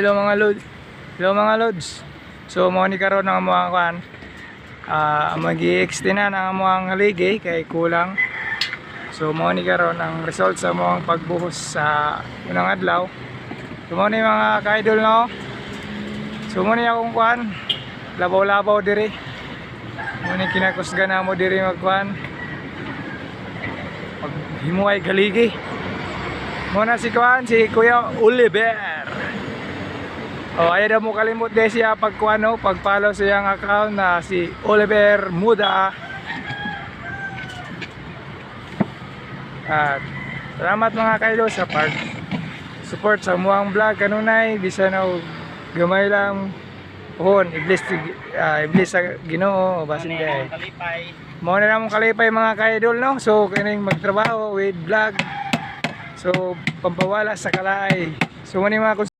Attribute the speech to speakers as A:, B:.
A: hello mga lods. Hello mga lods. So mo ni karon ang mga kuan. Magi-extend na ang mga haligi kay kulang. So mo ni karon ang result sa mga pagbuhos sa unang adlaw. So mo ni mga ka-idol no. So mo ni akong kuan. Labaw-labaw diri. Mo ni kinakusgan na mo diri magkuan. Paghimuay galigi. Muna si kuan si Kuya Oliver. Ayaw mo kalimut din siya pagkuano, pag-follow sa iyang account na si Oliver Muda. At salamat mga kailo sa support sa muang vlog kanunay bisan og gamay lang pohon iblis sa Ginoo o basin kay. Mo na namong kalipay mga kaidol no. So kining magtrabaho with vlog. So pampawala sa kalay. So muni mga